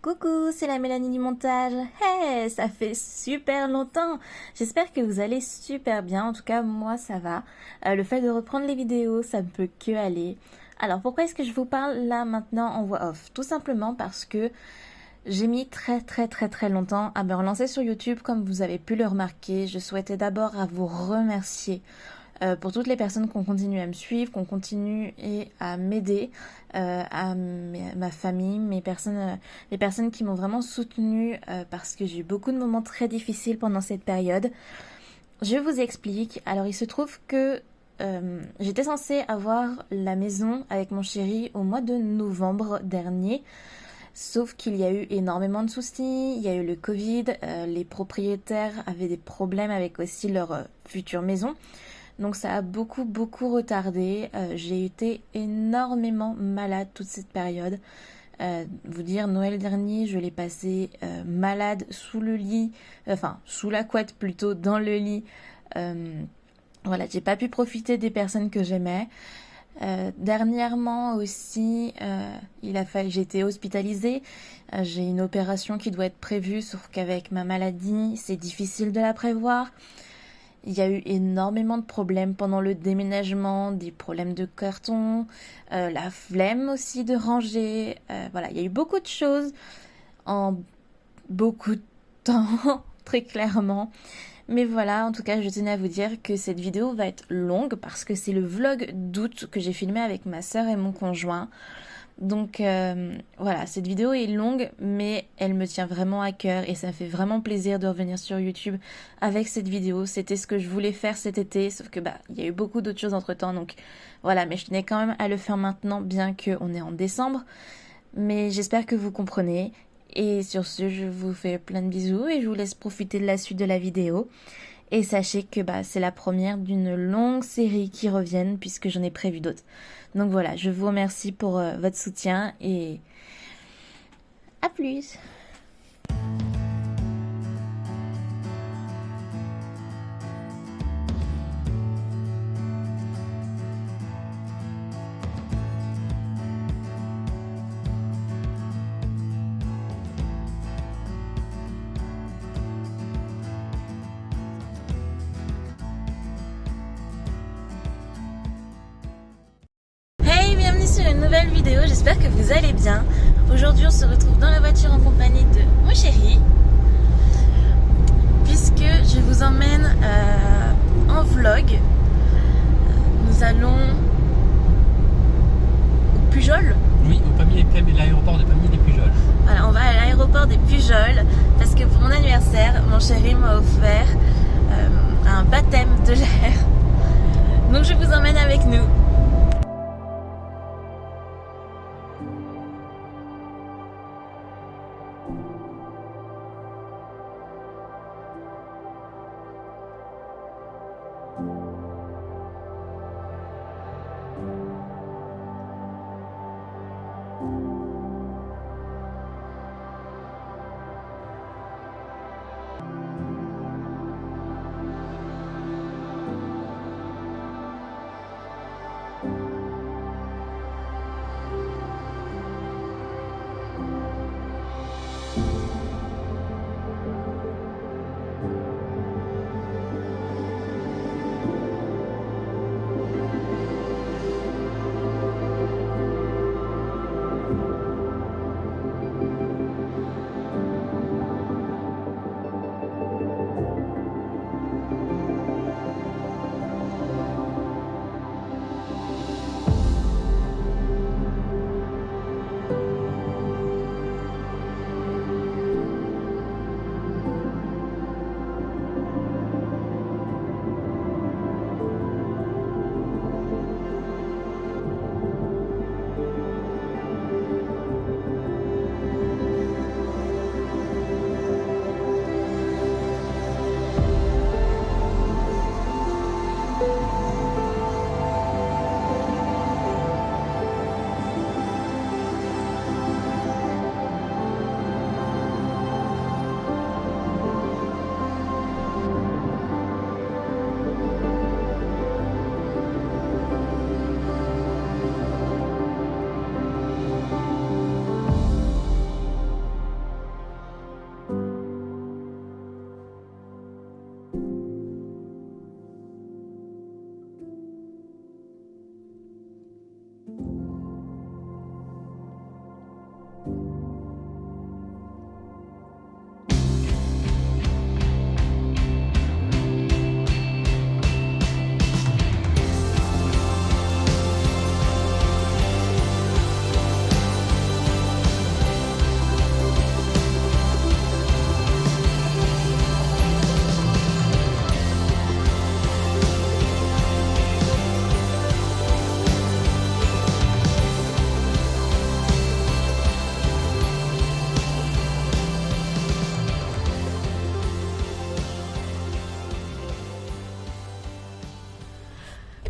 Coucou, c'est la Mélanie du montage. Hey, ça fait super longtemps. J'espère que vous allez super bien. En tout cas, moi, ça va. Le fait de reprendre les vidéos, ça ne peut que aller. Alors, pourquoi est-ce que je vous parle là maintenant en voix off? Tout simplement parce que j'ai mis très longtemps à me relancer sur YouTube, comme vous avez pu le remarquer. Je souhaitais d'abord à vous remercier pour toutes les personnes qui ont continué à me suivre, qui ont continué à m'aider, à ma famille, les personnes qui m'ont vraiment soutenue parce que j'ai eu beaucoup de moments très difficiles pendant cette période. Je vous explique. Alors il se trouve que j'étais censée avoir la maison avec mon chéri au mois de novembre dernier. Sauf qu'il y a eu énormément de soucis, il y a eu le Covid, les propriétaires avaient des problèmes avec aussi leur future maison. Donc ça a beaucoup retardé. J'ai été énormément malade toute cette période. Vous dire, Noël dernier, je l'ai passé malade sous le lit, enfin sous la couette plutôt, dans le lit. Voilà, j'ai pas pu profiter des personnes que j'aimais. Dernièrement aussi, j'ai été hospitalisée. J'ai une opération qui doit être prévue, sauf qu'avec ma maladie, c'est difficile de la prévoir. Il y a eu énormément de problèmes pendant le déménagement, des problèmes de carton, la flemme aussi de ranger. Voilà, il y a eu beaucoup de choses en beaucoup de temps, très clairement. Mais voilà, en tout cas, je tenais à vous dire que cette vidéo va être longue parce que c'est le vlog d'août que j'ai filmé avec ma sœur et mon conjoint. Donc voilà, cette vidéo est longue, mais elle me tient vraiment à cœur et ça me fait vraiment plaisir de revenir sur YouTube avec cette vidéo. C'était ce que je voulais faire cet été, sauf que il y a eu beaucoup d'autres choses entre temps, donc voilà, mais je tenais quand même à le faire maintenant, bien qu'on est en décembre. Mais j'espère que vous comprenez. Et sur ce, je vous fais plein de bisous et je vous laisse profiter de la suite de la vidéo. Et sachez que c'est la première d'une longue série qui reviennent puisque j'en ai prévu d'autres. Donc voilà, je vous remercie pour votre soutien et à plus. Hey, bienvenue sur une nouvelle vidéo, j'espère que vous allez bien. Aujourd'hui on se retrouve dans la voiture en compagnie de mon chéri, puisque je vous emmène en vlog. Nous allons au Pujol. Oui, l'aéroport de Pamiers-les-Pujols. Voilà, on va à l'aéroport des Pujols parce que pour mon anniversaire, mon chéri m'a offert un baptême de l'air. Donc je vous emmène avec nous.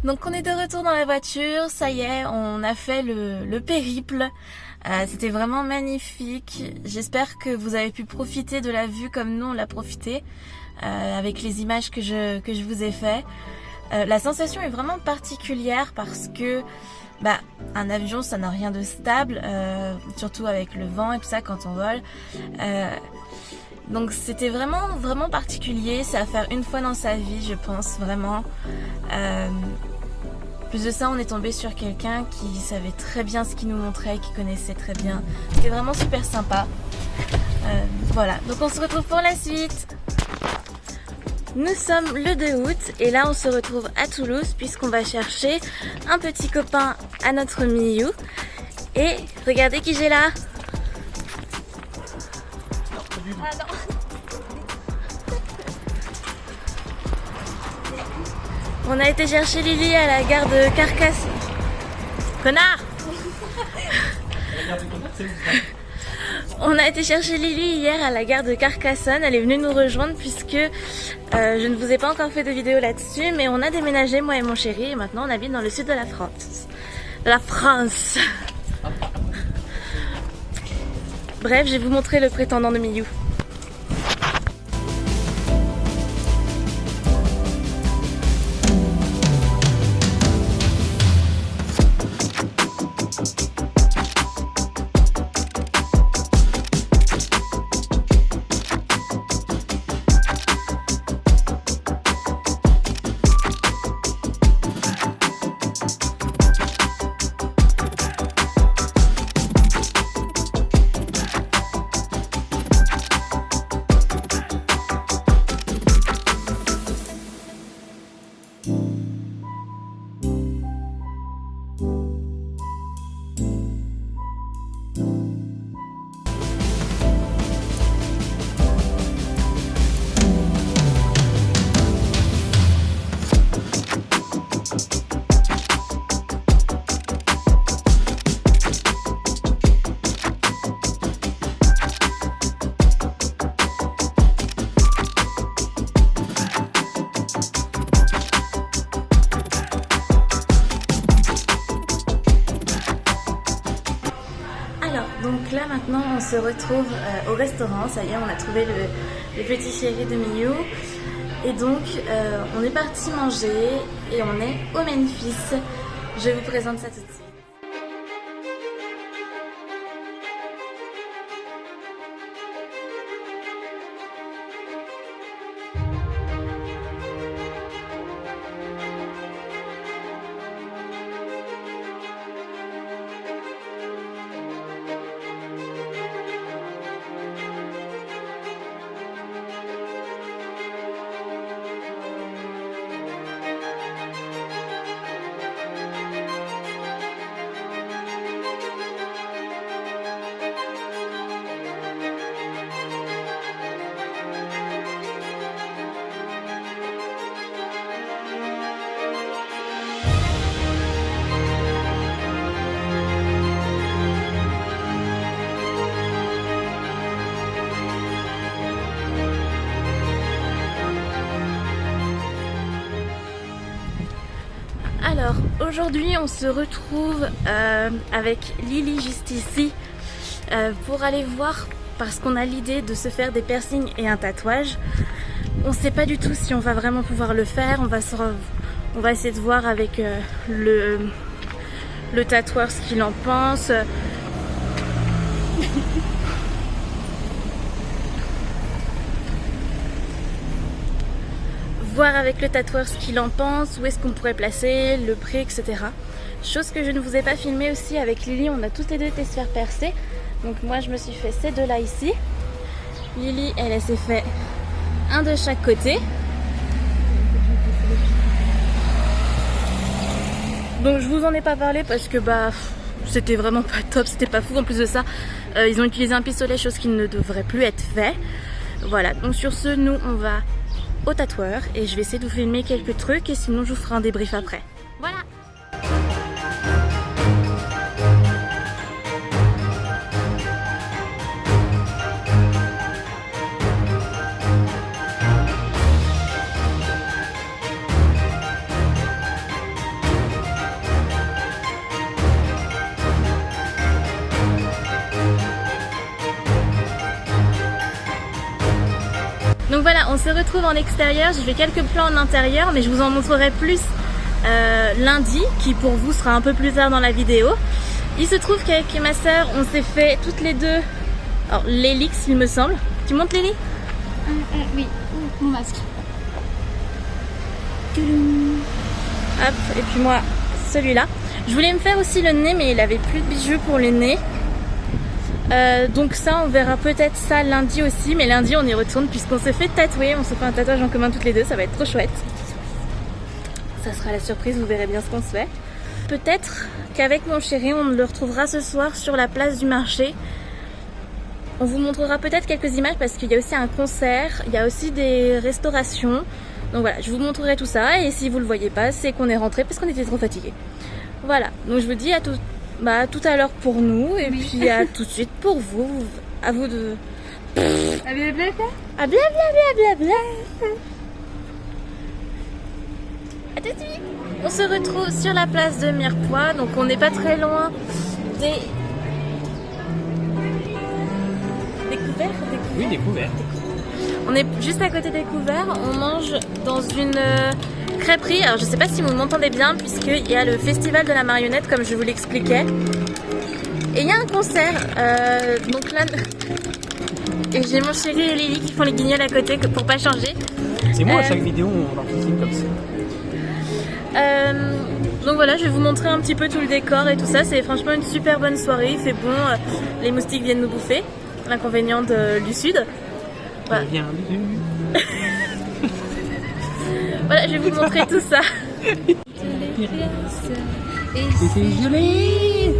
Donc on est de retour dans la voiture, ça y est, on a fait le périple. C'était vraiment magnifique. J'espère que vous avez pu profiter de la vue comme nous on l'a profité avec les images que je vous ai fait. La sensation est vraiment particulière parce que un avion ça n'a rien de stable, surtout avec le vent et tout ça quand on vole. Donc c'était vraiment particulier, c'est à faire une fois dans sa vie je pense vraiment. Plus de ça on est tombé sur quelqu'un qui savait très bien ce qu'il nous montrait, qui connaissait très bien. C'était vraiment super sympa. Voilà, donc on se retrouve pour la suite. Nous sommes le 2 août et là on se retrouve à Toulouse puisqu'on va chercher un petit copain à notre Miyu. Et regardez qui j'ai là. Ah non. On a été chercher Lily à la gare de Carcassonne. Connard. On a été chercher Lily hier à la gare de Carcassonne. Elle est venue nous rejoindre puisque je ne vous ai pas encore fait de vidéo là-dessus, mais on a déménagé moi et mon chéri et maintenant on habite dans le sud de la France. La France. Bref, je vais vous montrer le prétendant de Miyu. Donc là maintenant on se retrouve au restaurant, ça y est on a trouvé le petit chéri de Miyu. Et donc on est parti manger et on est au Memphis. Je vous présente ça tout de suite. Alors aujourd'hui on se retrouve avec Lily juste ici pour aller voir, parce qu'on a l'idée de se faire des piercings et un tatouage. On sait pas du tout si on va vraiment pouvoir le faire, on va essayer de voir avec le tatoueur ce qu'il en pense. Voir avec le tatoueur ce qu'il en pense, où est-ce qu'on pourrait placer, le prix, etc. Chose que je ne vous ai pas filmé aussi avec Lily, on a toutes les deux été se faire percer. Donc moi je me suis fait ces deux là ici. Lily elle s'est fait un de chaque côté. Donc je vous en ai pas parlé parce que c'était vraiment pas top, c'était pas fou. En plus de ça, ils ont utilisé un pistolet, chose qui ne devrait plus être fait. Voilà, donc sur ce, nous on va au tatoueur et je vais essayer de vous filmer quelques trucs et sinon je vous ferai un débrief après. Voilà. Donc voilà, on se retrouve en extérieur. J'ai fait quelques plans en intérieur, mais je vous en montrerai plus lundi, qui pour vous sera un peu plus tard dans la vidéo. Il se trouve qu'avec ma soeur, on s'est fait toutes les deux l'hélix, il me semble. Tu montes l'héli? Oui, mon masque. Hop, et puis moi, celui-là. Je voulais me faire aussi le nez, mais il avait plus de bijoux pour le nez. Donc ça, on verra peut-être ça lundi aussi. Mais lundi, on y retourne puisqu'on s'est fait tatouer. On se fait un tatouage en commun toutes les deux. Ça va être trop chouette. Ça sera la surprise, vous verrez bien ce qu'on se fait. Peut-être qu'avec mon chéri, on le retrouvera ce soir sur la place du marché. On vous montrera peut-être quelques images parce qu'il y a aussi un concert. Il y a aussi des restaurations. Donc voilà, je vous montrerai tout ça. Et si vous le voyez pas, c'est qu'on est rentré parce qu'on était trop fatigués. Voilà, donc je vous dis à tout à l'heure pour nous. Et puis à tout de suite pour vous. À vous de... À blablabla. À blablabla. À tout de suite. On se retrouve sur la place de Mirepoix. Donc on n'est pas très loin des... Découverts. Oui, découvert. On est juste à côté des couverts. On mange dans une crêperie. Alors je sais pas si vous m'entendez bien puisqu'il y a le festival de la marionnette comme je vous l'expliquais. Et il y a un concert. Donc là... Et j'ai mon chéri et Lily qui font les guignols à côté pour pas changer. C'est moi à chaque vidéo on participe comme ça. Donc voilà, je vais vous montrer un petit peu tout le décor et tout ça. C'est franchement une super bonne soirée. Il fait bon. Les moustiques viennent nous bouffer. L'inconvénient du sud. Voilà. Voilà, je vais vous montrer tout ça. C'est joli.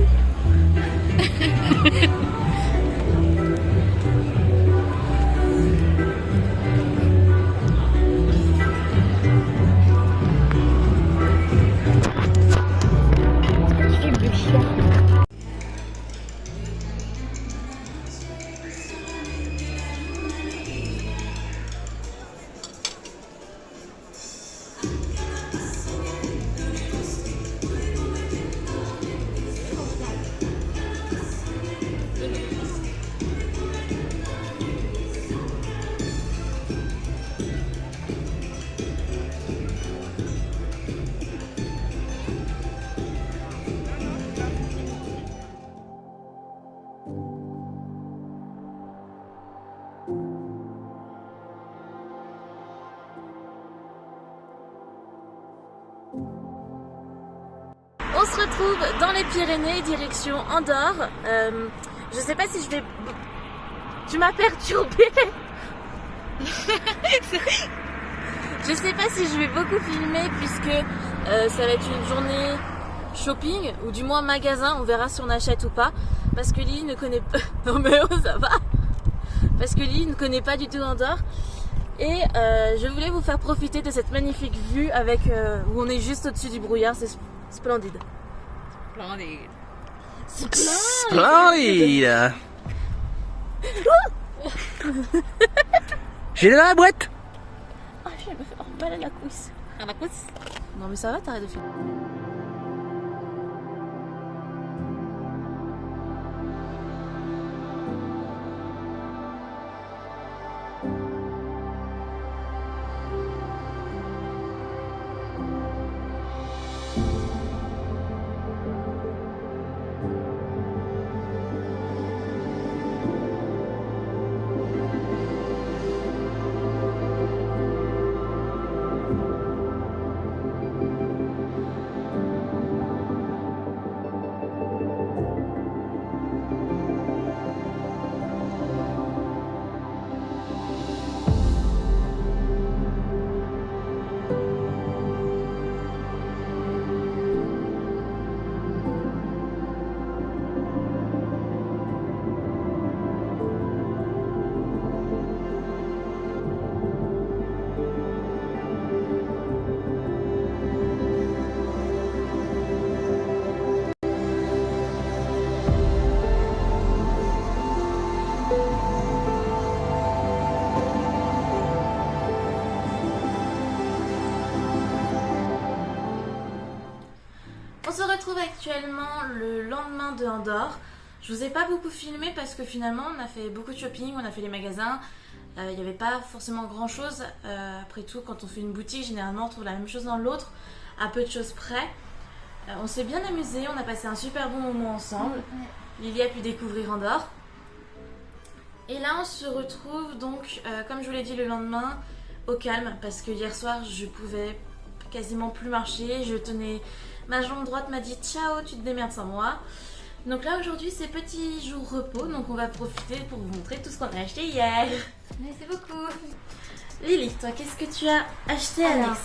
On se retrouve dans les Pyrénées, direction Andorre. Je sais pas si je vais... Tu m'as perturbée. Je sais pas si je vais beaucoup filmer puisque ça va être une journée shopping ou du moins magasin. On verra si on achète ou pas. Parce que Lily ne connaît pas... Non mais oh, ça va. Parce que Lily ne connaît pas du tout Andorre. Et je voulais vous faire profiter de cette magnifique vue avec où on est juste au-dessus du brouillard. C'est splendide. Splendide. J'ai dans la boîte. Ah, je vais me faire mal à la cuisse. À la cuisse? Non mais ça va, t'arrêtes de filmer. On se retrouve actuellement le lendemain de Andorre. Je vous ai pas beaucoup filmé parce que finalement on a fait beaucoup de shopping, on a fait les magasins. Il n'y avait pas forcément grand chose. Après tout, quand on fait une boutique, généralement on trouve la même chose dans l'autre, à peu de choses près. On s'est bien amusé, on a passé un super bon moment ensemble. Lily a pu découvrir Andorre. Et là on se retrouve donc, comme je vous l'ai dit, le lendemain au calme, parce que hier soir je pouvais quasiment plus marcher. Ma jambe droite m'a dit ciao, tu te démerdes sans moi. Donc là aujourd'hui c'est petit jour repos, donc on va profiter pour vous montrer tout ce qu'on a acheté hier. Merci beaucoup. Lily, toi qu'est-ce que tu as acheté, Alors, Alex?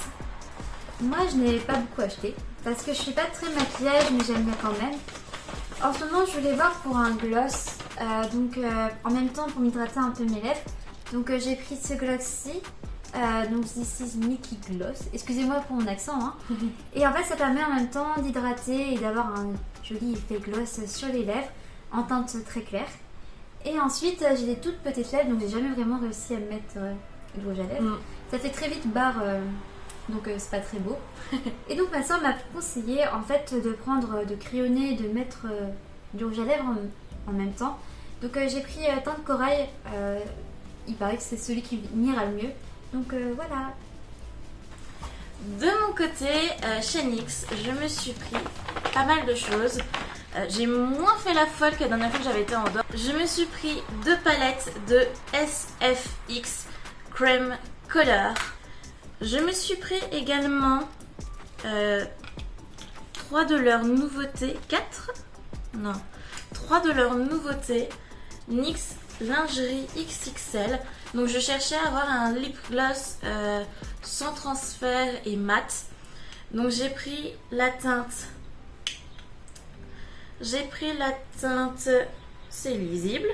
Moi, je n'ai pas beaucoup acheté parce que je suis pas très maquillage, mais j'aime bien quand même. En ce moment, je voulais voir pour un gloss, en même temps pour m'hydrater un peu mes lèvres. Donc j'ai pris ce gloss-ci. Donc this is Mickey Gloss. Excusez-moi pour mon accent. Hein. Et en fait, ça permet en même temps d'hydrater et d'avoir un joli effet gloss sur les lèvres en teinte très claire. Et ensuite, j'ai des toutes petites lèvres, donc j'ai jamais vraiment réussi à me mettre de rouge à lèvres. Ça fait très vite barre, donc c'est pas très beau. Et donc ma soeur m'a conseillé en fait de crayonner et de mettre du rouge à lèvres en même temps. Donc j'ai pris teinte corail. Il paraît que c'est celui qui m'ira le mieux. Donc voilà. De mon côté, chez NYX, je me suis pris pas mal de choses. J'ai moins fait la folle que la dernière fois que j'avais été en Andorre. Je me suis pris 2 palettes de SFX Creme Color. Je me suis pris également 3 de leurs nouveautés. 4 Non. 3 de leurs nouveautés. NYX Lingerie XXL. Donc je cherchais à avoir un lip gloss sans transfert et mat. Donc j'ai pris la teinte. C'est lisible.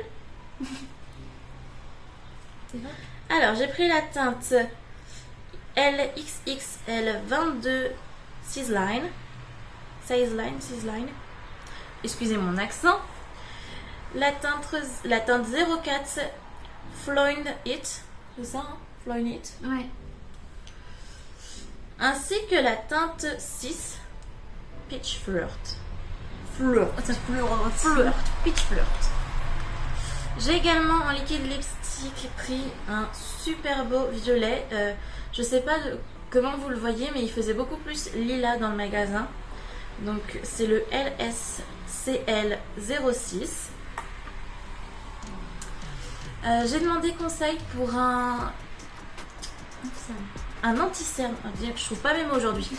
Alors j'ai pris la teinte LXXL 22 Sizzline. Excusez mon accent. La teinte 04 Floyd It. C'est ça, hein? Floyd It. Ouais. Ainsi que la teinte 6 Peach Flirt. Peach Flirt. J'ai également en liquide lipstick pris un super beau violet. Je sais pas comment vous le voyez, mais il faisait beaucoup plus lilas dans le magasin. Donc c'est le LSCL 06. J'ai demandé conseil pour un anti-cerne. Je trouve pas mes mots aujourd'hui.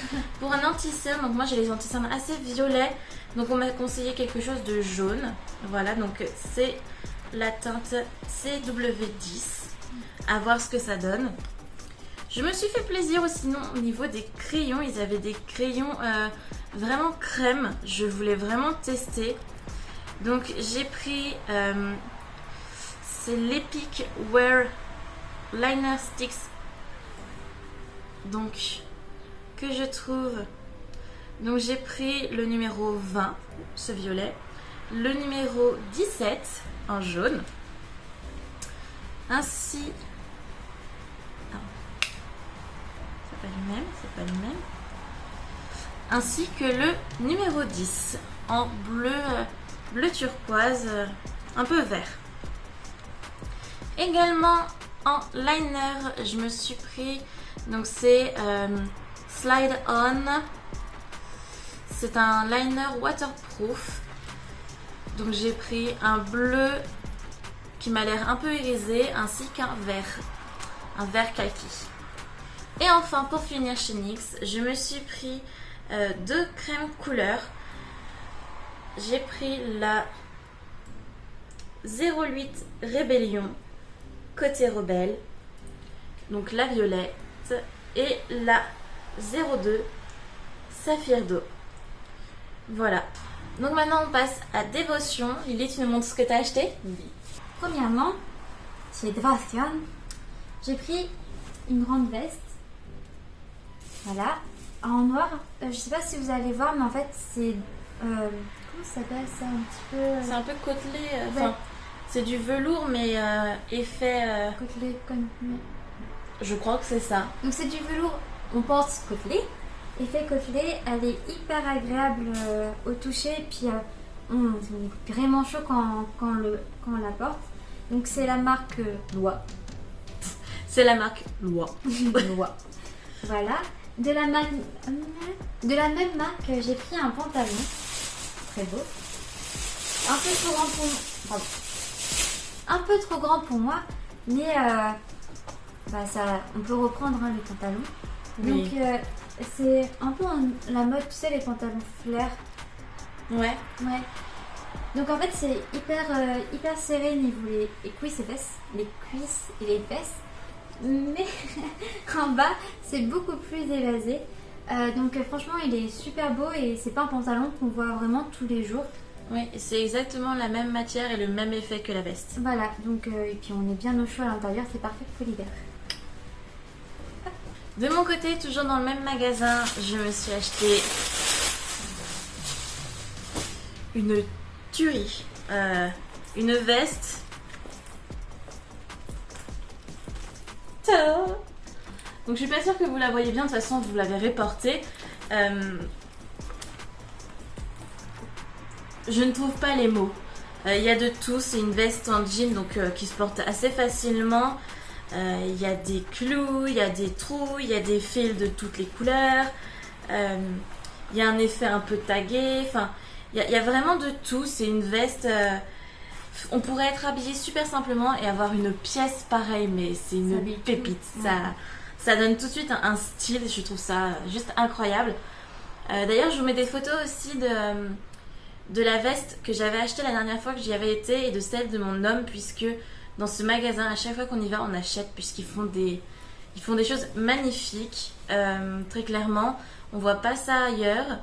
Pour un anti-cerne, donc moi j'ai les anti-cernes assez violets. Donc on m'a conseillé quelque chose de jaune. Voilà, donc c'est la teinte CW10. À voir ce que ça donne. Je me suis fait plaisir aussi au niveau des crayons. Ils avaient des crayons vraiment crème. Je voulais vraiment tester. Donc j'ai pris... c'est l'Epic Wear Liner Sticks. Donc, que je trouve. Donc, j'ai pris le numéro 20, ce violet. Le numéro 17, en jaune. Ainsi. Ah. C'est pas le même. Ainsi que le numéro 10, en bleu turquoise, un peu vert. Également en liner, je me suis pris, donc c'est Slide On. C'est un liner waterproof. Donc j'ai pris un bleu qui m'a l'air un peu irisé, ainsi qu'un vert kaki. Et enfin, pour finir chez NYX, je me suis pris 2 crèmes couleurs. J'ai pris la 08 Rébellion côté rebelle, donc la violette, et la 02 Saphir d'eau. Voilà. Donc maintenant on passe à Dévotion. Lily, tu nous montres ce que tu as acheté? Oui. Premièrement, chez Dévotion, j'ai pris une grande veste. Voilà, en noir. Je sais pas si vous allez voir, mais en fait c'est comment ça s'appelle ça, un petit peu. C'est un peu côtelé. Ouais. C'est du velours, mais effet. Côtelé comme. Je crois que c'est ça. Donc c'est du velours, on pense côtelé. Effet côtelé, elle est hyper agréable au toucher. Puis C'est vraiment chaud quand on la porte. Donc c'est la marque Loi. C'est la marque Loi. Loi. Voilà. De la même marque, j'ai pris un pantalon. Très beau. Un peu trop grand pour moi. Pardon. Un peu trop grand pour moi. Mais on peut reprendre le pantalon. Oui. Donc c'est un peu la mode, tu sais, les pantalons flair. Ouais. Ouais. Donc en fait c'est hyper serré niveau les cuisses et fesses. Les cuisses et les fesses. Mais en bas c'est beaucoup plus évasé. Donc franchement il est super beau et c'est pas un pantalon qu'on voit vraiment tous les jours. Oui, c'est exactement la même matière et le même effet que la veste. Voilà, donc et puis on est bien au chaud à l'intérieur, c'est parfait pour l'hiver. De mon côté, toujours dans le même magasin, je me suis acheté une tuerie, une veste. Ta-da. Donc je suis pas sûre que vous la voyez bien, de toute façon vous l'avez reportée. Je ne trouve pas les mots. Il y a de tout, c'est une veste en jean donc, qui se porte assez facilement. Il y a des clous, il y a des trous, il y a des fils de toutes les couleurs. Il y a un effet un peu tagué. Enfin, il y a vraiment de tout. C'est une veste... on pourrait être habillé super simplement et avoir une pièce pareille, mais c'est une pépite. Ouais. Ça donne tout de suite un style. Je trouve ça juste incroyable. D'ailleurs, je vous mets des photos aussi de la veste que j'avais achetée la dernière fois que j'y avais été et de celle de mon homme, puisque dans ce magasin, à chaque fois qu'on y va, on achète, puisqu'ils font des choses magnifiques. Très clairement, on voit pas ça ailleurs.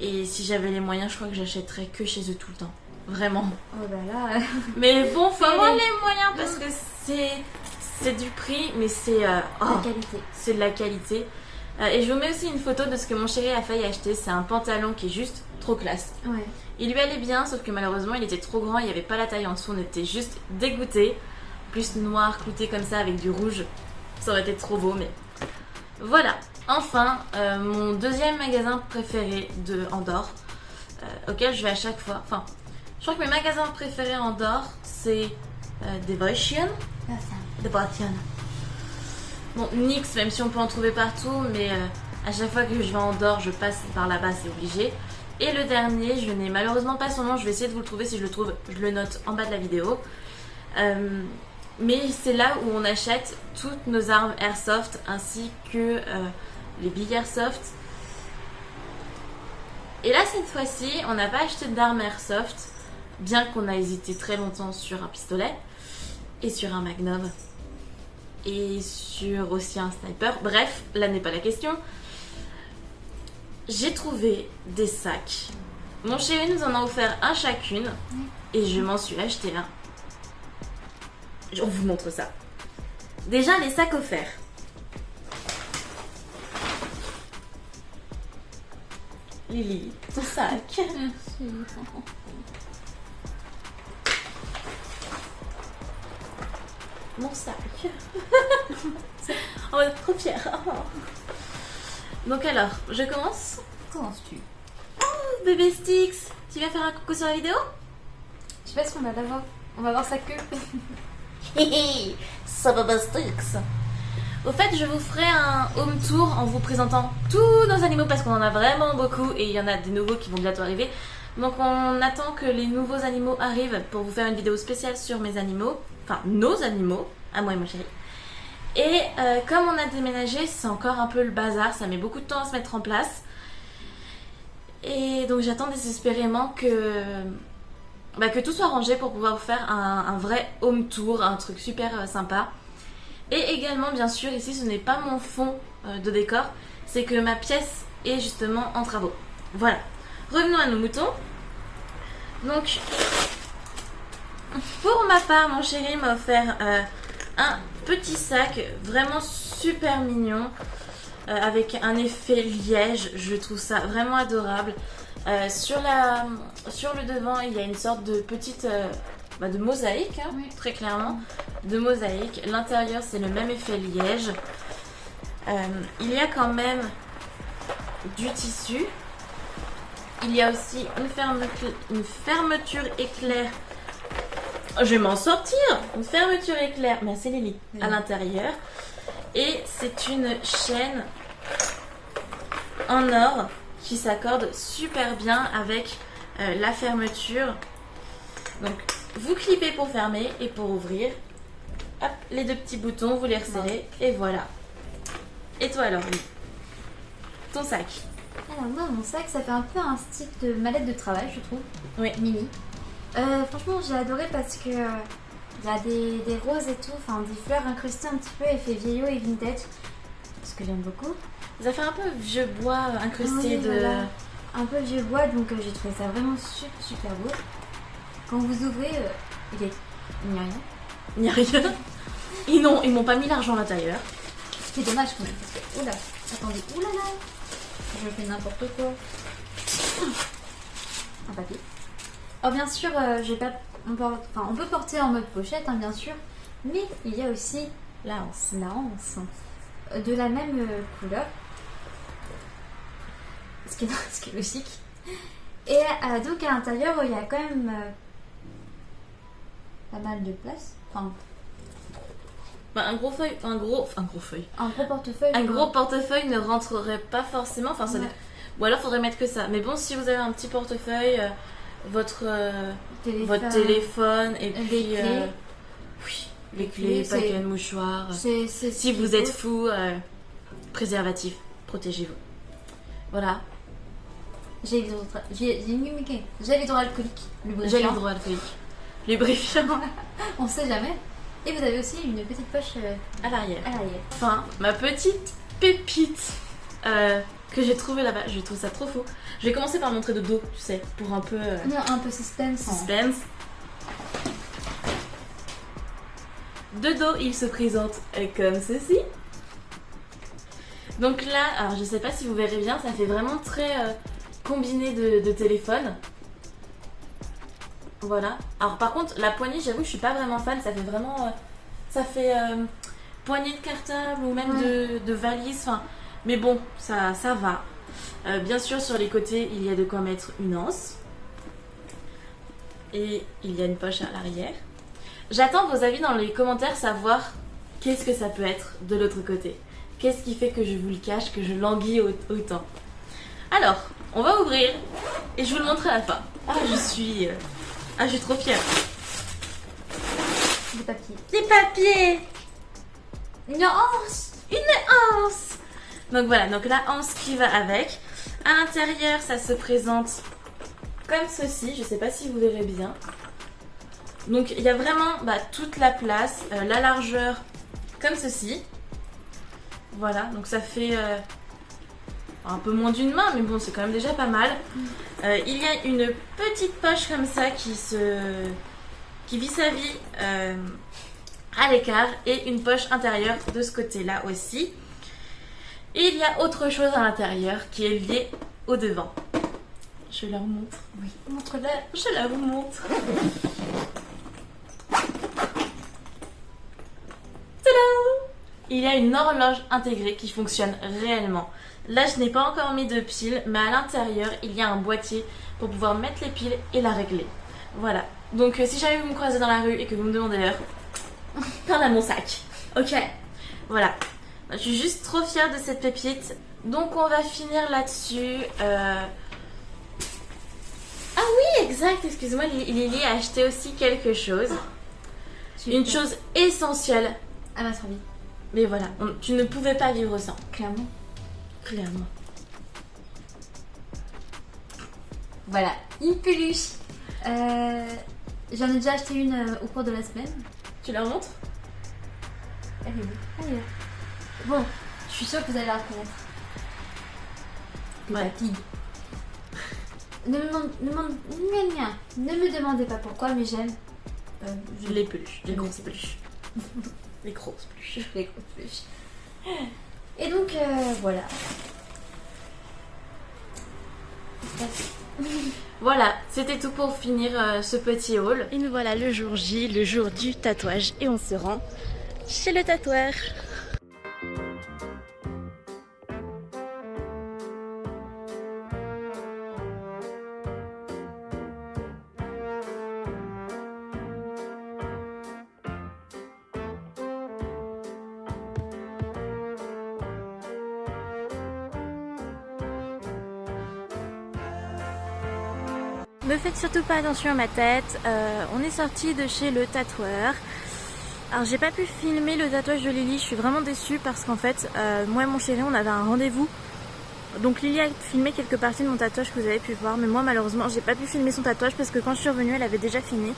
Et si j'avais les moyens, je crois que j'achèterais que chez eux tout le temps. Vraiment. Oh là là. Mais bon, faut avoir les moyens parce que c'est du prix, mais c'est La qualité. c'est de la qualité. Et je vous mets aussi une photo de ce que mon chéri a failli acheter. C'est un pantalon qui est juste trop classe. Ouais. Il lui allait bien, sauf que malheureusement il était trop grand, il n'y avait pas la taille en dessous, on était juste dégoûtés. Plus noir, clouté comme ça avec du rouge, ça aurait été trop beau, mais voilà. Enfin, mon deuxième magasin préféré de Andorre, auquel je vais à chaque fois. Enfin, je crois que mes magasins préférés en Andorre, c'est Devotion. Devotion. Bon, Nyx, même si on peut en trouver partout, mais à chaque fois que je vais en Andorre, je passe par là-bas, c'est obligé. Et le dernier, je n'ai malheureusement pas son nom, je vais essayer de vous le trouver, si je le trouve, je le note en bas de la vidéo. Mais c'est là où on achète toutes nos armes airsoft ainsi que les billes airsoft. Et là, cette fois-ci, on n'a pas acheté d'armes airsoft, bien qu'on a hésité très longtemps sur un pistolet et sur un magnum et sur aussi un sniper. Bref, là n'est pas la question. J'ai trouvé des sacs. Mon chéri nous en a offert un chacune et je m'en suis acheté un. On vous montre ça. Déjà les sacs offerts. Lily, ton sac. Mon sac. On va être trop fiers. Donc alors, je commence. Commences-tu? Oh, bébé Stix, tu viens faire un coucou sur la vidéo? Je sais pas ce qu'on va d'abord. On va voir sa queue. Ça va bébé Stix. Au fait, je vous ferai un home tour en vous présentant tous nos animaux parce qu'on en a vraiment beaucoup et il y en a des nouveaux qui vont bientôt arriver. Donc on attend que les nouveaux animaux arrivent pour vous faire une vidéo spéciale sur mes animaux. Enfin, nos animaux, à moi et mon chéri. Et comme on a déménagé, c'est encore un peu le bazar, ça met beaucoup de temps à se mettre en place. Et donc j'attends désespérément que tout soit rangé pour pouvoir vous faire un vrai home tour, un truc super sympa. Et également, bien sûr, ici ce n'est pas mon fond de décor, c'est que ma pièce est justement en travaux. Voilà. Revenons à nos moutons. Donc, pour ma part, mon chéri m'a offert un petit sac vraiment super mignon avec un effet liège. Je trouve ça vraiment adorable. Sur le devant, il y a une sorte de petite de mosaïque, hein, oui. Très clairement, de mosaïque. L'intérieur, c'est le même effet liège. Il y a quand même du tissu. il y a aussi une fermeture éclair. Je vais m'en sortir. Une fermeture éclair, merci Lily, à l'intérieur. Et c'est une chaîne en or qui s'accorde super bien avec la fermeture. Donc vous clipez pour fermer et pour ouvrir. Hop, les deux petits boutons, vous les resserrez et voilà. Et toi alors, Lily, ton sac? Alors moi, mon sac, ça fait un peu un style de mallette de travail, je trouve. Oui. Mini. Franchement, j'ai adoré parce que il y a des roses et tout, enfin des fleurs incrustées un petit peu, effet vieillot et vintage. Ce que j'aime beaucoup. Ça fait un peu vieux bois incrusté Oui, de... voilà. Un peu vieux bois, donc j'ai trouvé ça vraiment super beau. Quand vous ouvrez, il n'y a rien. Il n'y a rien. Ils m'ont pas mis l'argent à l'intérieur. Ce qui est dommage quand même, parce que, oula, attendez, oulala, je fais n'importe quoi. Un papier. Alors bien sûr, on peut porter en mode pochette, hein, bien sûr, mais il y a aussi La hanse. la hanse de la même couleur, ce qui est logique. Et donc à l'intérieur, il y a quand même pas mal de place. Enfin, Bah, un gros portefeuille. Un Un quoi. gros portefeuille ne rentrerait pas forcément. Enfin, ça Ouais. ou alors faudrait mettre que ça. Mais bon, si vous avez un petit portefeuille, votre téléphone et Des puis clés. oui, les clés, clés, c'est- paquets de mouchoirs. C'est Si vous êtes fou, préservatif, protégez-vous. Voilà. Gel hydroalcoolique, Gel lubrifiant. hydroalcoolique. Lubrifiant On sait jamais. Et vous avez aussi une petite poche à l'arrière. à l'arrière. Enfin, ma petite pépite que j'ai trouvée là-bas. Je trouve ça trop faux. Je vais commencer par montrer de dos, tu sais, pour un peu Non, un peu suspense. suspense. De dos, il se présente comme ceci. Donc là, alors je sais pas si vous verrez bien, ça fait vraiment très combiné de téléphone. Voilà. Alors par contre, la poignée, j'avoue, je suis pas vraiment fan. Ça fait vraiment, ça fait poignée de cartable ou même de valise. Enfin, mais bon, ça va. Bien sûr, sur les côtés, il y a de quoi mettre une anse. Et il y a une poche à l'arrière. J'attends vos avis dans les commentaires, savoir qu'est-ce que ça peut être de l'autre côté. Qu'est-ce qui fait que je vous le cache, que je languis autant. Alors, on va ouvrir et je vous le montre à la fin. Je suis trop fière. Des papiers. Des papiers. Une hanse. Une anse. Donc voilà, donc la anse qui va avec. À l'intérieur, ça se présente comme ceci. Je sais pas si vous verrez bien. Donc il y a vraiment toute la place, la largeur comme ceci. Voilà, donc ça fait un peu moins d'une main, mais bon, c'est quand même déjà pas mal. Il y a une petite poche comme ça qui vit sa vie à l'écart et une poche intérieure de ce côté-là aussi. Et il y a autre chose à l'intérieur qui est liée au devant. Je la remontre. Oui, montre-la. Je la vous montre. Il y a une horloge intégrée qui fonctionne réellement. Là, je n'ai pas encore mis de piles, mais à l'intérieur, il y a un boîtier pour pouvoir mettre les piles et la régler. Voilà. Donc, si jamais vous me croisez dans la rue et que vous me demandez l'heure, parlez à mon sac. Ok. Voilà. Je suis juste trop fière de cette pépite. Donc, on va finir là-dessus. Ah oui, exact. Excuse-moi, Lily a acheté aussi quelque chose. Une chose essentielle. À ma survie. Mais voilà, tu ne pouvais pas vivre sans. Clairement. Clairement. Voilà, une peluche. J'en ai déjà acheté une au cours de la semaine. Tu la montres? Elle est où? Elle est là. Bon, je suis sûre que vous allez la reconnaître. Ouais. Pig. Ne me demandez pas pourquoi, mais j'aime. Les peluches, les grosses peluches. Les grosses peluches. Les grosses peluches. Et donc, voilà. Voilà, c'était tout pour finir ce petit haul. Et nous voilà le jour J, le jour du tatouage. Et on se rend chez le tatoueur. Ne faites surtout pas attention à ma tête. On est sorti de chez le tatoueur. Alors j'ai pas pu filmer le tatouage de Lily, je suis vraiment déçue parce qu'en fait moi et mon chéri on avait un rendez-vous. Donc Lily a filmé quelques parties de mon tatouage que vous avez pu voir, mais moi malheureusement j'ai pas pu filmer son tatouage parce que quand je suis revenue elle avait déjà fini.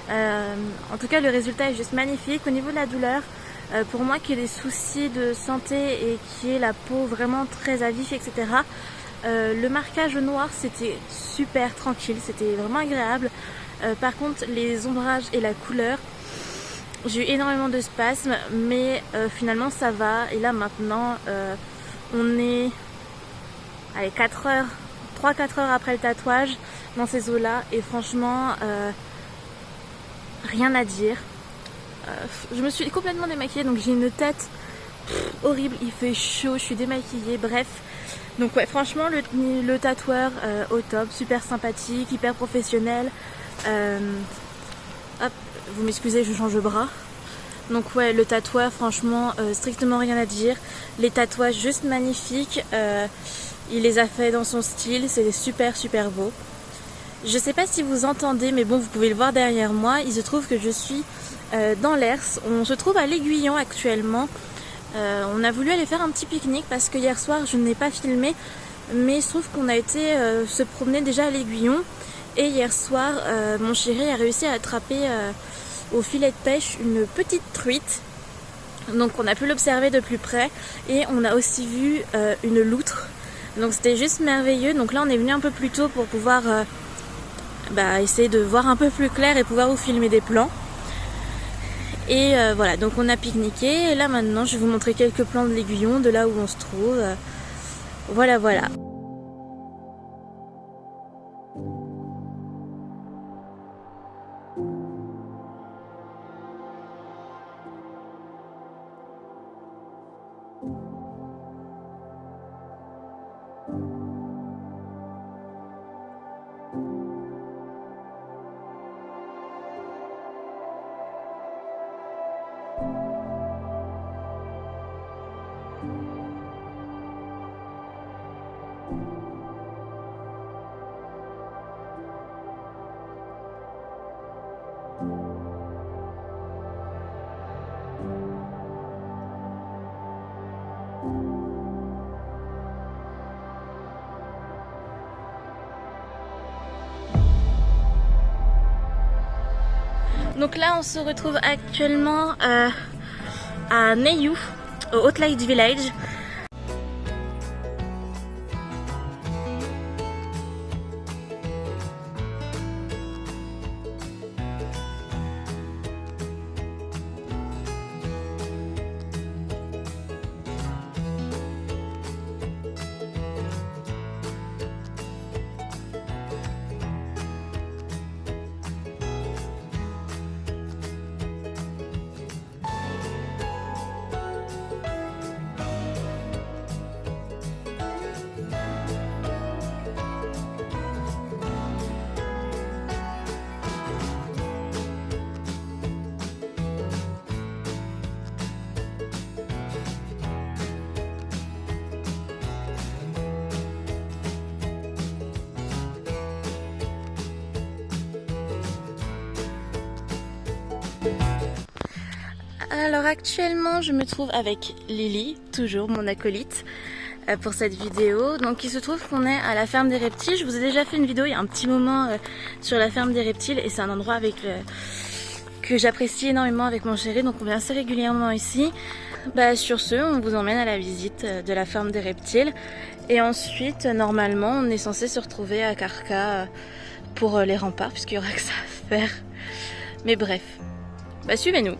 En tout cas le résultat est juste magnifique. Au niveau de la douleur, pour moi qui ai des soucis de santé et qui ai la peau vraiment très à vif, etc. Le marquage noir c'était super tranquille, c'était vraiment agréable. Par contre les ombrages et la couleur, j'ai eu énormément de spasmes, mais finalement ça va. Et là maintenant on est allez, 4 heures, 3-4 heures après le tatouage dans ces eaux là et franchement rien à dire. Je me suis complètement démaquillée donc j'ai une tête horrible, il fait chaud, je suis démaquillée, bref. Donc ouais, franchement le tatoueur au top, super sympathique, hyper professionnel. Hop, vous m'excusez, je change de bras. Donc ouais, le tatoueur, franchement, strictement rien à dire. Les tatouages juste magnifiques. Il les a fait dans son style, c'est super super beau. Je sais pas si vous entendez, mais bon, vous pouvez le voir derrière moi. Il se trouve que je suis dans l'Hers. On se trouve à l'Aiguillon actuellement. On a voulu aller faire un petit pique-nique parce que hier soir je n'ai pas filmé, mais il se trouve qu'on a été se promener déjà à l'Aiguillon. Et hier soir, mon chéri a réussi à attraper au filet de pêche une petite truite. Donc on a pu l'observer de plus près et on a aussi vu une loutre. Donc c'était juste merveilleux. Donc là on est venu un peu plus tôt pour pouvoir essayer de voir un peu plus clair et pouvoir vous filmer des plans. Et voilà, donc on a pique-niqué et là maintenant je vais vous montrer quelques plans de l'Aiguillon, de là où on se trouve. Voilà voilà. Donc là on se retrouve actuellement à Neyou, au Haute-Light Village. Alors actuellement je me trouve avec Lily, toujours mon acolyte pour cette vidéo. Donc il se trouve qu'on est à la ferme des reptiles. Je vous ai déjà fait une vidéo il y a un petit moment sur la ferme des reptiles et c'est un endroit que j'apprécie énormément avec mon chéri, donc on vient assez régulièrement ici. Sur ce, on vous emmène à la visite de la ferme des reptiles et ensuite normalement on est censé se retrouver à Karka pour les remparts puisqu'il y aura que ça à faire. Mais bref, suivez-nous.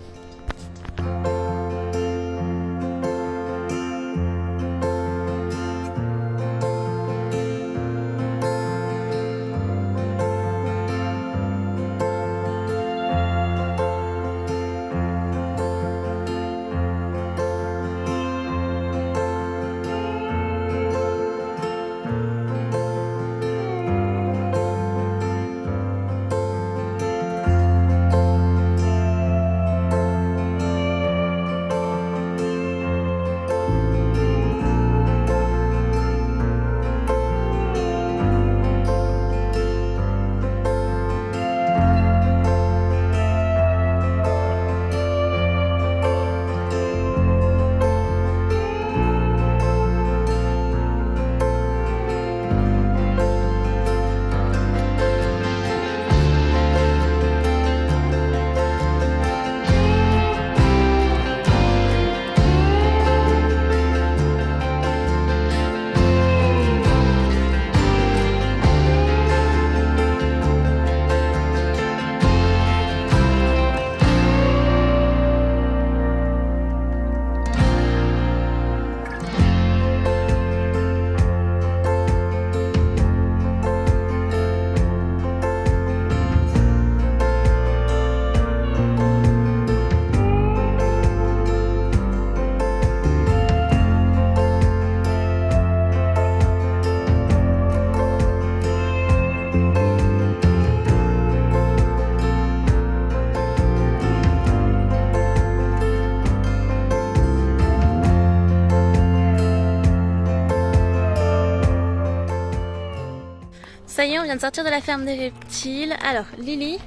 Ça y est, on vient de sortir de la ferme des reptiles. Alors, Lily,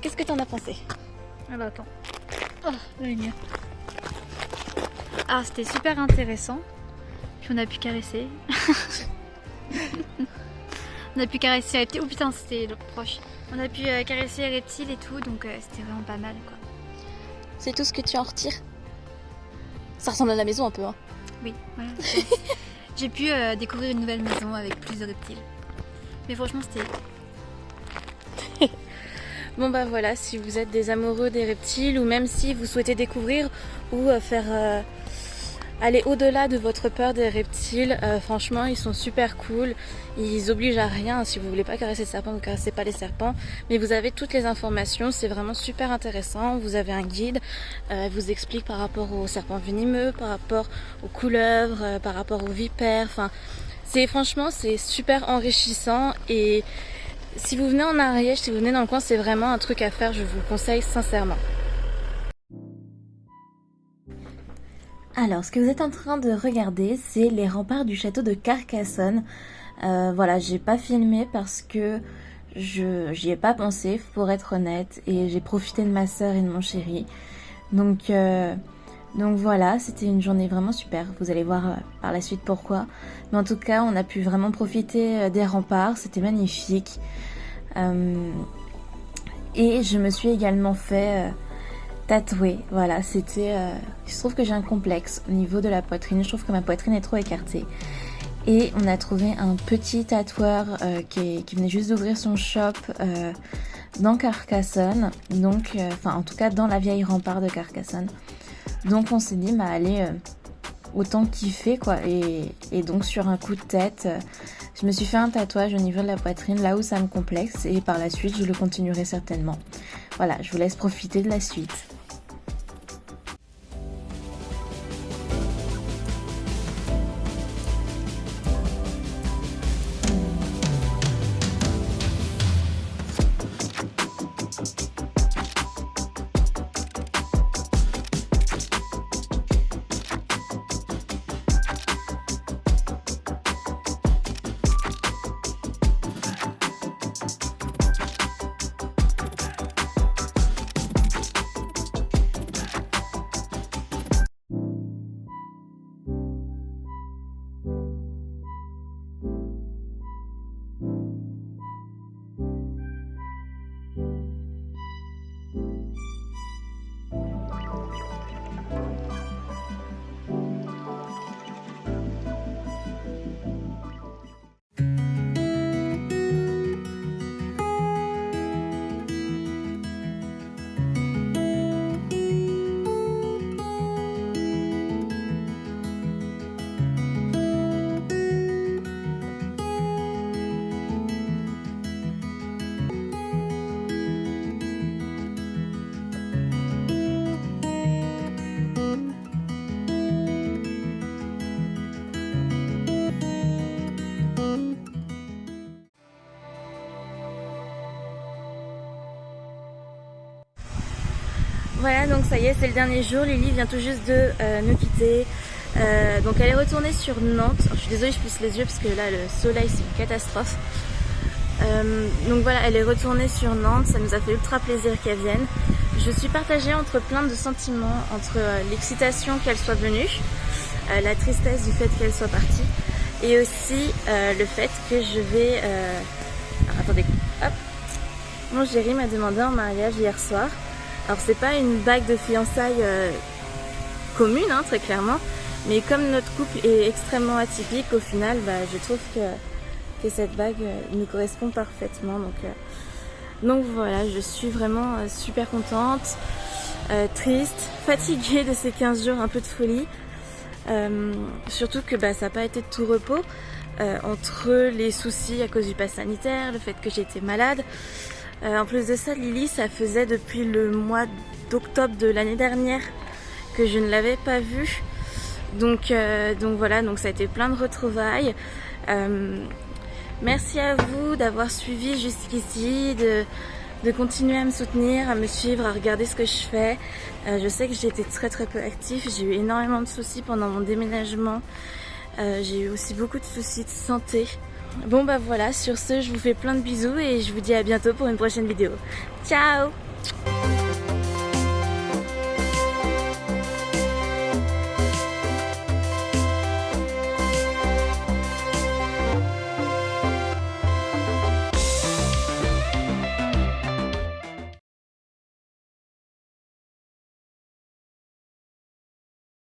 qu'est-ce que t'en as pensé? Ah bah attends. Oh, là il est mieux. Ah, c'était super intéressant. Puis on a pu caresser. On a pu caresser les reptiles. Oh putain, c'était proche. On a pu caresser les reptiles et tout, donc c'était vraiment pas mal quoi. C'est tout ce que tu en retires? Ça ressemble à la maison un peu, hein? Oui, voilà. J'ai pu découvrir une nouvelle maison avec plus de reptiles. Mais franchement, c'était... Bon bah voilà, si vous êtes des amoureux des reptiles ou même si vous souhaitez découvrir ou faire aller au-delà de votre peur des reptiles, franchement ils sont super cool, ils obligent à rien. Si vous voulez pas caresser les serpents, vous caressez pas les serpents, mais vous avez toutes les informations, c'est vraiment super intéressant. Vous avez un guide, vous explique par rapport aux serpents venimeux, par rapport aux couleuvres, par rapport aux vipères, enfin franchement c'est super enrichissant. Et si vous venez en Ariège, si vous venez dans le coin, c'est vraiment un truc à faire, je vous le conseille sincèrement. Alors, ce que vous êtes en train de regarder, c'est les remparts du château de Carcassonne. Voilà, j'ai pas filmé parce que j'y ai pas pensé, pour être honnête, et j'ai profité de ma soeur et de mon chéri. Donc voilà, c'était une journée vraiment super. Vous allez voir par la suite pourquoi. Mais en tout cas, on a pu vraiment profiter des remparts. C'était magnifique. Et je me suis également fait tatouer. Voilà, c'était... il se trouve que j'ai un complexe au niveau de la poitrine. Je trouve que ma poitrine est trop écartée. Et on a trouvé un petit tatoueur qui venait juste d'ouvrir son shop dans Carcassonne. Donc, enfin, en tout cas, dans la vieille rempart de Carcassonne. Donc on s'est dit bah allez autant kiffer quoi, et donc sur un coup de tête je me suis fait un tatouage au niveau de la poitrine là où ça me complexe, et par la suite je le continuerai certainement. Voilà, je vous laisse profiter de la suite. Voilà, donc ça y est, c'est le dernier jour. Lily vient tout juste de nous quitter. Donc elle est retournée sur Nantes. Alors, je suis désolée, je plisse les yeux parce que là, le soleil, c'est une catastrophe. Donc voilà, elle est retournée sur Nantes. Ça nous a fait ultra plaisir qu'elle vienne. Je suis partagée entre plein de sentiments, entre l'excitation qu'elle soit venue, la tristesse du fait qu'elle soit partie, et aussi le fait que je vais... Alors attendez, hop. Mon chéri m'a demandé en mariage hier soir. Alors c'est pas une bague de fiançailles commune, hein, très clairement, mais comme notre couple est extrêmement atypique, au final, je trouve que cette bague nous correspond parfaitement. Donc voilà, je suis vraiment super contente, triste, fatiguée de ces 15 jours un peu de folie. Surtout que ça n'a pas été de tout repos, entre les soucis à cause du pass sanitaire, le fait que j'étais malade. En plus de ça, Lily, ça faisait depuis le mois d'octobre de l'année dernière que je ne l'avais pas vue. Donc voilà, donc ça a été plein de retrouvailles. Merci à vous d'avoir suivi jusqu'ici, de continuer à me soutenir, à me suivre, à regarder ce que je fais. Je sais que j'ai été très très peu active, j'ai eu énormément de soucis pendant mon déménagement. J'ai eu aussi beaucoup de soucis de santé Bon bah voilà, sur ce, je vous fais plein de bisous et je vous dis à bientôt pour une prochaine vidéo. Ciao!